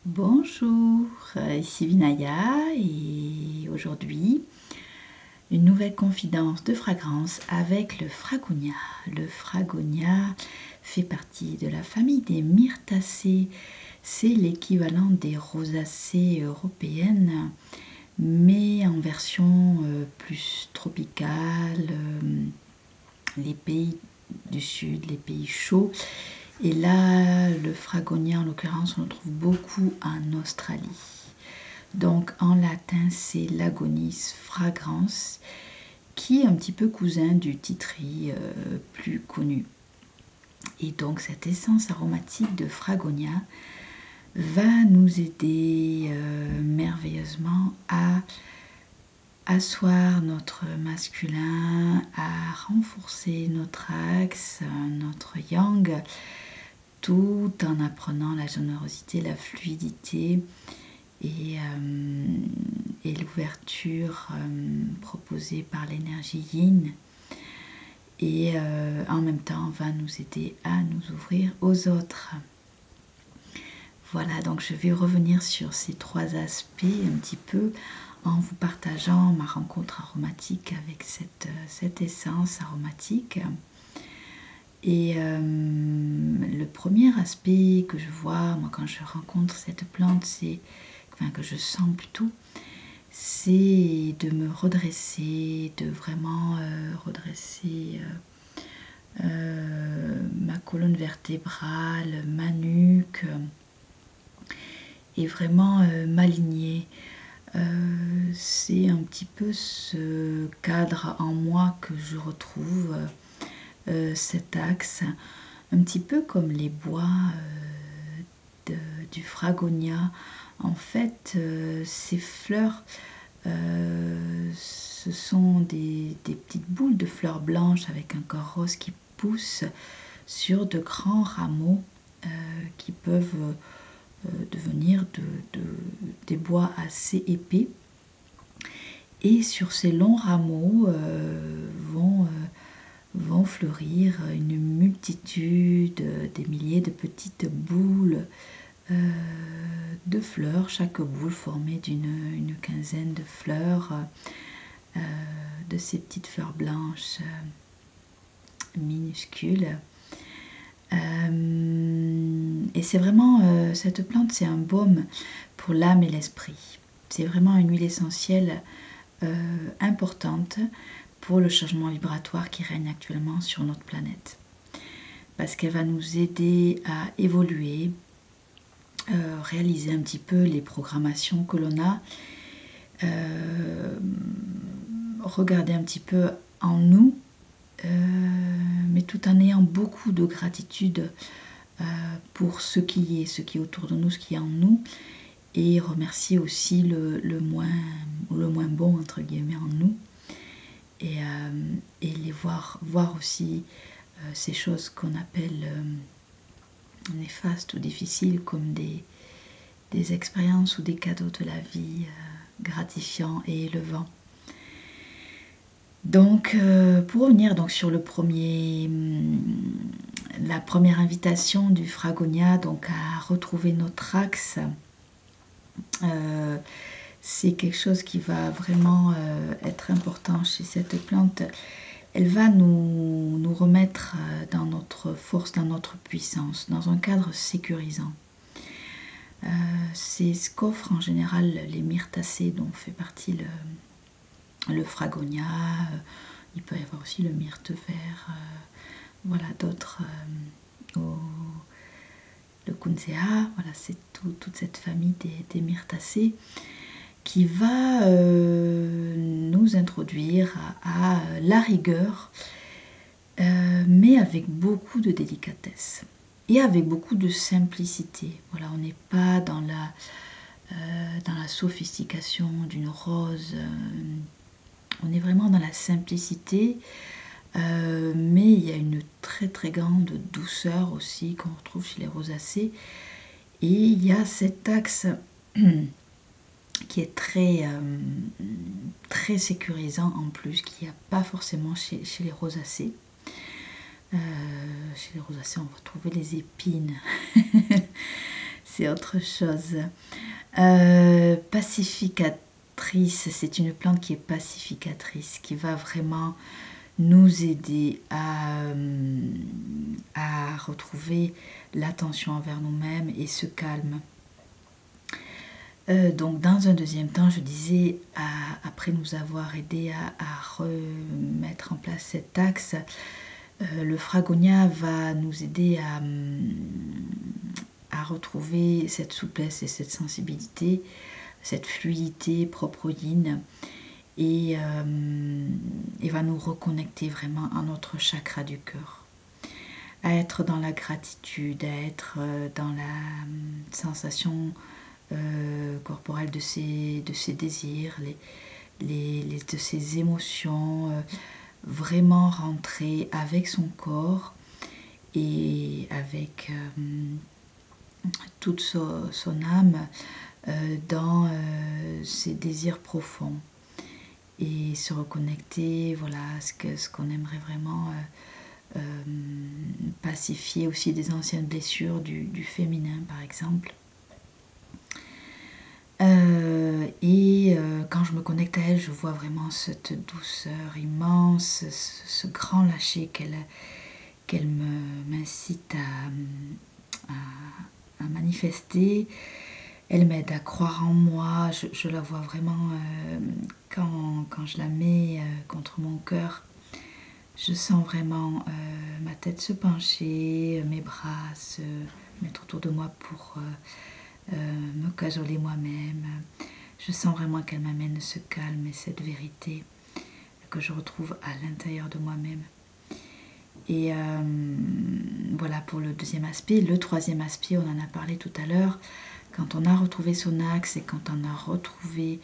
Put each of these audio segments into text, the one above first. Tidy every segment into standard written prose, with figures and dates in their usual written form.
Bonjour, ici Vinaya et aujourd'hui une nouvelle confidence de fragrance avec le Fragonia. Le Fragonia fait partie de la famille des myrtacées. C'est l'équivalent des rosacées européennes, mais en version plus tropicale, les pays du sud, les pays chauds. Et là, le Fragonia, en l'occurrence, on le trouve beaucoup en Australie. Donc, en latin, c'est l'Agonis fragrans, qui est un petit peu cousin du titri plus connu. Et donc, cette essence aromatique de Fragonia va nous aider merveilleusement à asseoir notre masculin, à renforcer notre axe, notre yang, tout en apprenant la générosité, la fluidité et l'ouverture proposée par l'énergie yin. Et en même temps, va nous aider à nous ouvrir aux autres. Voilà, donc je vais revenir sur ces trois aspects un petit peu en vous partageant ma rencontre aromatique avec cette essence aromatique. Et le premier aspect que je vois, moi, quand je rencontre cette plante, que je sens plutôt, c'est de me redresser, de vraiment redresser ma colonne vertébrale, ma nuque, et vraiment m'aligner. C'est un petit peu ce cadre en moi que je retrouve, cet axe, un petit peu comme les bois du Fragonia. En fait, ces fleurs, ce sont des petites boules de fleurs blanches avec un corps rose qui poussent sur de grands rameaux qui peuvent devenir des bois assez épais. Et sur ces longs rameaux vont fleurir une multitude, des milliers de petites boules de fleurs, chaque boule formée d'une quinzaine de fleurs, de ces petites fleurs blanches minuscules. Et c'est vraiment, cette plante, c'est un baume pour l'âme et l'esprit. C'est vraiment une huile essentielle importante pour le changement vibratoire qui règne actuellement sur notre planète. Parce qu'elle va nous aider à évoluer, réaliser un petit peu les programmations que l'on a, regarder un petit peu en nous, mais tout en ayant beaucoup de gratitude pour ce qui est autour de nous, ce qui est en nous, et remercier aussi le moins bon entre guillemets en nous, et les voir aussi ces choses qu'on appelle néfastes ou difficiles comme des expériences ou des cadeaux de la vie gratifiants et élevants. Donc, pour revenir donc sur la première invitation du Fragonia, donc à retrouver notre axe, c'est quelque chose qui va vraiment être important chez cette plante. Elle va nous remettre dans notre force, dans notre puissance, dans un cadre sécurisant. C'est ce qu'offrent en général les myrtacées dont fait partie le Fragonia. Il peut y avoir aussi le myrte vert, voilà, d'autres, le Kunzea, voilà, c'est toute cette famille des myrtacées qui va nous introduire à la rigueur, mais avec beaucoup de délicatesse et avec beaucoup de simplicité. Voilà, on n'est pas dans la sophistication d'une rose, on est vraiment dans la simplicité, mais il y a une très très grande douceur aussi qu'on retrouve chez les rosacées, et il y a cet axe qui est très sécurisant en plus, qu'il n'y a pas forcément chez les rosacées. Chez les rosacées, on va retrouver les épines. c'est autre chose. Pacificatrice, c'est une plante qui est pacificatrice, qui va vraiment nous aider à retrouver l'attention envers nous-mêmes et ce calme. Donc dans un deuxième temps, je disais, après nous avoir aidé à remettre en place cet axe, le Fragonia va nous aider à retrouver cette souplesse et cette sensibilité, cette fluidité propre au yin, et va nous reconnecter vraiment à notre chakra du cœur, à être dans la gratitude, à être dans la sensation corporelle de ses désirs, de ses émotions, vraiment rentrer avec son corps et avec toute son âme dans ses désirs profonds et se reconnecter, voilà, à ce qu'on aimerait vraiment pacifier aussi des anciennes blessures du féminin par exemple. Quand je me connecte à elle, je vois vraiment cette douceur immense, ce grand lâcher qu'elle m'incite à manifester. Elle m'aide à croire en moi. Je la vois vraiment quand je la mets contre mon cœur. Je sens vraiment ma tête se pencher, mes bras se mettre autour de moi pour me cajoler moi-même. Je sens vraiment qu'elle m'amène ce calme et cette vérité que je retrouve à l'intérieur de moi-même. Et voilà pour le deuxième aspect. Le troisième aspect, on en a parlé tout à l'heure, quand on a retrouvé son axe et quand on a retrouvé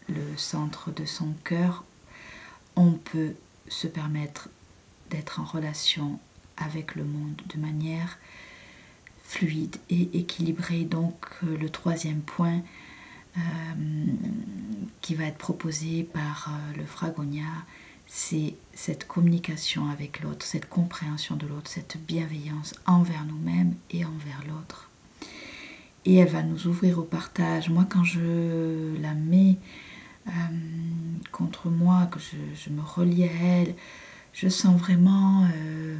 le centre de son cœur, on peut se permettre d'être en relation avec le monde de manière fluide et équilibrée. Donc le troisième point qui va être proposé par le Fragonia, c'est cette communication avec l'autre, cette compréhension de l'autre, cette bienveillance envers nous-mêmes et envers l'autre. Et elle va nous ouvrir au partage. Moi, quand je la mets contre moi, que je me relie à elle, je sens vraiment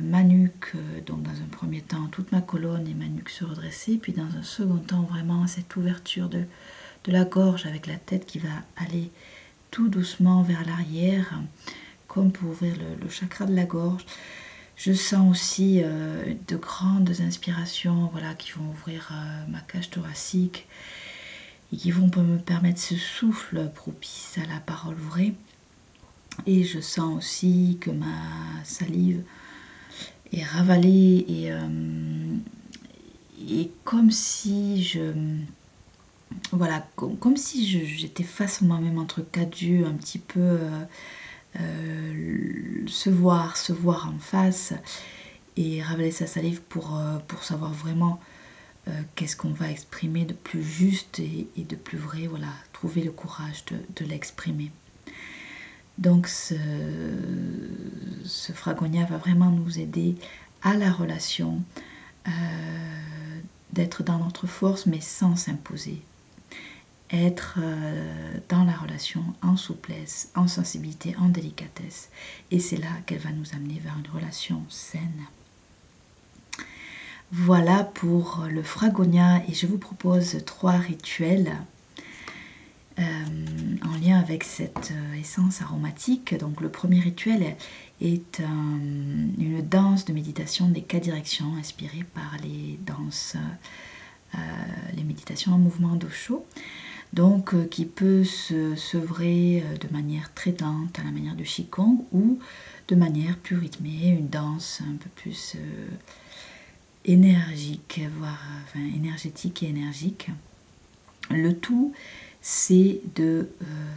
ma nuque, donc dans un premier temps toute ma colonne et ma nuque se redresser, puis dans un second temps vraiment cette ouverture de la gorge avec la tête qui va aller tout doucement vers l'arrière, comme pour ouvrir le chakra de la gorge. Je sens aussi de grandes inspirations, voilà, qui vont ouvrir ma cage thoracique et qui vont me permettre ce souffle propice à la parole vraie. Et je sens aussi que ma salive est ravalée et comme si comme si j'étais face à moi-même entre quatre yeux, un petit peu se voir en face et ravaler sa salive pour savoir vraiment qu'est-ce qu'on va exprimer de plus juste et de plus vrai, voilà, trouver le courage de l'exprimer. Donc ce Fragonia va vraiment nous aider à la relation, d'être dans notre force mais sans s'imposer. Être dans la relation en souplesse, en sensibilité, en délicatesse. Et c'est là qu'elle va nous amener vers une relation saine. Voilà pour le Fragonia et je vous propose 3 rituels en lien avec cette essence aromatique. Donc le premier rituel est une danse de méditation des 4 directions inspirée par les danses, les méditations en mouvement d'Osho. Donc qui peut se sevrer de manière très lente à la manière du Qigong ou de manière plus rythmée, une danse un peu plus énergique, voire énergétique et énergique. Le tout, c'est de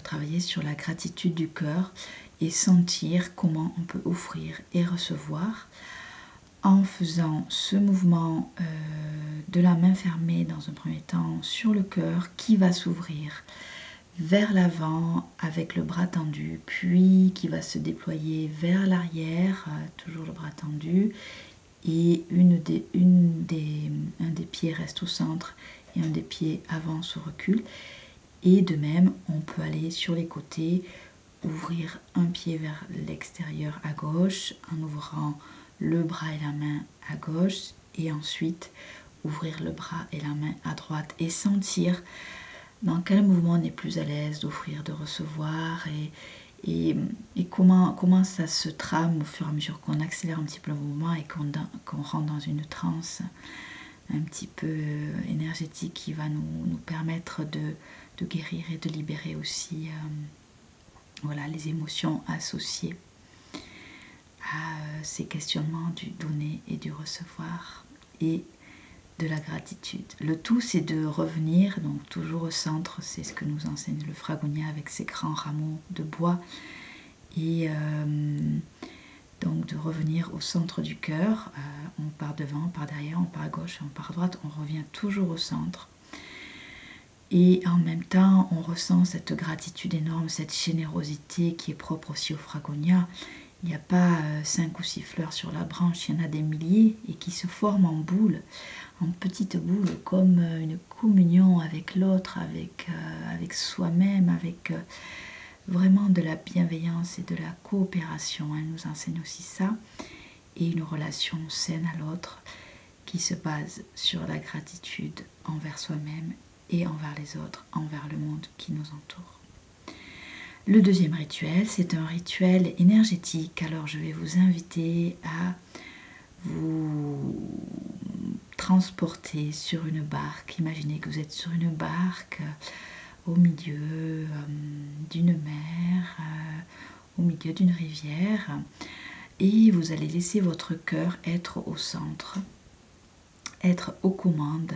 travailler sur la gratitude du cœur et sentir comment on peut offrir et recevoir en faisant ce mouvement de la main fermée dans un premier temps sur le cœur qui va s'ouvrir vers l'avant avec le bras tendu, puis qui va se déployer vers l'arrière, toujours le bras tendu, et un des pieds reste au centre et un des pieds avance ou recule. Et de même, on peut aller sur les côtés, ouvrir un pied vers l'extérieur à gauche en ouvrant le bras et la main à gauche et ensuite ouvrir le bras et la main à droite et sentir dans quel mouvement on est plus à l'aise d'offrir, de recevoir et comment ça se trame au fur et à mesure qu'on accélère un petit peu le mouvement et qu'on rentre dans une transe un petit peu énergétique qui va nous permettre de guérir et de libérer aussi voilà, les émotions associées à ces questionnements du donner et du recevoir et de la gratitude. Le tout, c'est de revenir, donc toujours au centre, c'est ce que nous enseigne le Fragonia avec ses grands rameaux de bois, et donc de revenir au centre du cœur. On part devant, on part derrière, on part à gauche, on part à droite, on revient toujours au centre. Et en même temps, on ressent cette gratitude énorme, cette générosité qui est propre aussi au Fragonia. Il n'y a pas 5 ou 6 fleurs sur la branche, il y en a des milliers et qui se forment en boules, en petites boules, comme une communion avec l'autre, avec soi-même, avec vraiment de la bienveillance et de la coopération. Elle nous enseigne aussi ça. Et une relation saine à l'autre qui se base sur la gratitude envers soi-même et envers les autres, envers le monde qui nous entoure. Le deuxième rituel, c'est un rituel énergétique. Alors je vais vous inviter à vous transporter sur une barque. Imaginez que vous êtes sur une barque au milieu d'une mer, au milieu d'une rivière, et vous allez laisser votre cœur être au centre, être aux commandes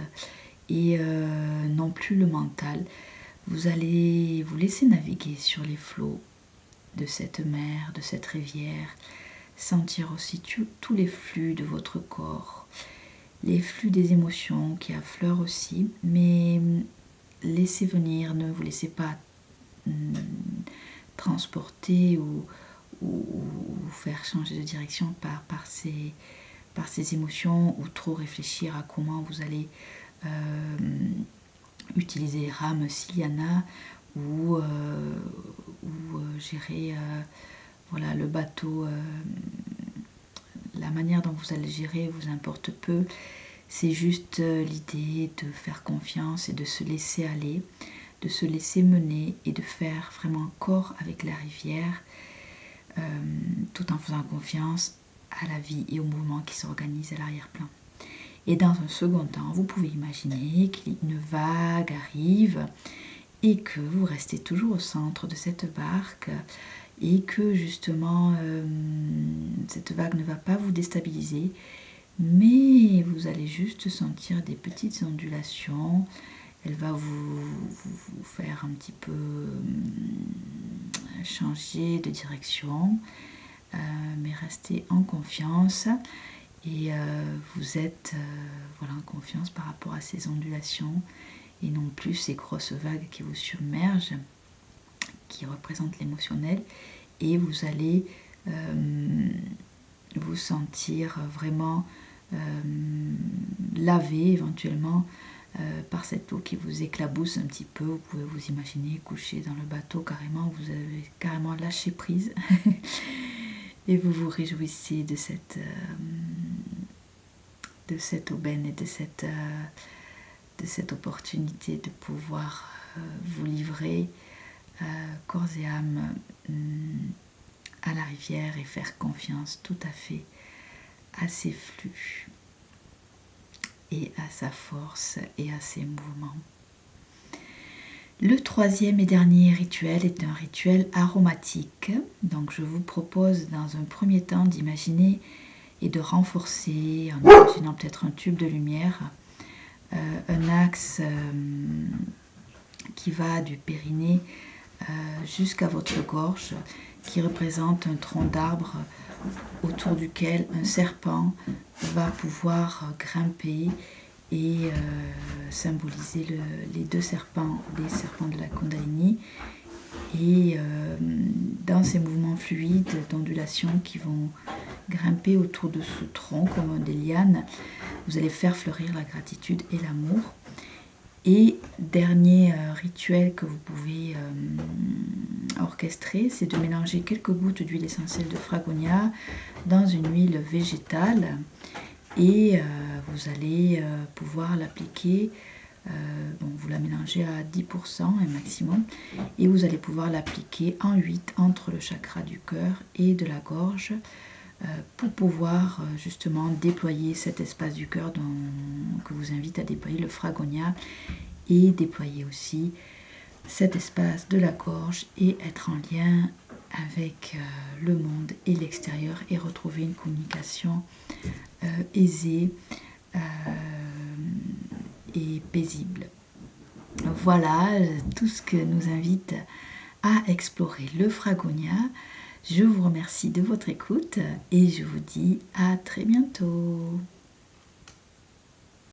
et non plus le mental. Vous allez vous laisser naviguer sur les flots de cette mer, de cette rivière, sentir aussi tous les flux de votre corps, les flux des émotions qui affleurent aussi, mais laissez venir, ne vous laissez pas transporter ou faire changer de direction par ces émotions ou trop réfléchir à comment vous allez utiliser les rames s'il y en a ou gérer voilà, le bateau. La manière dont vous allez gérer vous importe peu. C'est juste l'idée de faire confiance et de se laisser aller, de se laisser mener et de faire vraiment corps avec la rivière, tout en faisant confiance à la vie et au mouvement qui s'organise à l'arrière-plan. Et dans un second temps, vous pouvez imaginer qu'une vague arrive et que vous restez toujours au centre de cette barque et que justement cette vague ne va pas vous déstabiliser, mais vous allez juste sentir des petites ondulations. Elle va vous faire un petit peu changer de direction, mais restez en confiance. Et vous êtes voilà, en confiance par rapport à ces ondulations et non plus ces grosses vagues qui vous submergent, qui représentent l'émotionnel. Et vous allez vous sentir vraiment lavé éventuellement par cette eau qui vous éclabousse un petit peu. Vous pouvez vous imaginer coucher dans le bateau carrément, vous avez carrément lâché prise. Et vous vous réjouissez de cette aubaine et de cette opportunité de pouvoir vous livrer corps et âme à la rivière et faire confiance tout à fait à ses flux et à sa force et à ses mouvements. Le troisième et dernier rituel est un rituel aromatique. Donc je vous propose dans un premier temps d'imaginer et de renforcer, en imaginant peut-être un tube de lumière, un axe qui va du périnée jusqu'à votre gorge, qui représente un tronc d'arbre autour duquel un serpent va pouvoir grimper et symboliser les deux serpents, les serpents de la Kundalini. Et dans ces mouvements fluides d'ondulation qui vont grimper autour de ce tronc comme des lianes. Vous allez faire fleurir la gratitude et l'amour. Et dernier rituel que vous pouvez orchestrer, c'est de mélanger quelques gouttes d'huile essentielle de Fragonia dans une huile végétale et vous allez pouvoir l'appliquer, vous la mélangez à 10% un maximum et vous allez pouvoir l'appliquer en 8 entre le chakra du cœur et de la gorge pour pouvoir justement déployer cet espace du cœur que vous invite à déployer le Fragonia et déployer aussi cet espace de la gorge et être en lien avec le monde et l'extérieur et retrouver une communication aisée et paisible. Voilà tout ce que nous invite à explorer le Fragonia. Je vous remercie de votre écoute et je vous dis à très bientôt.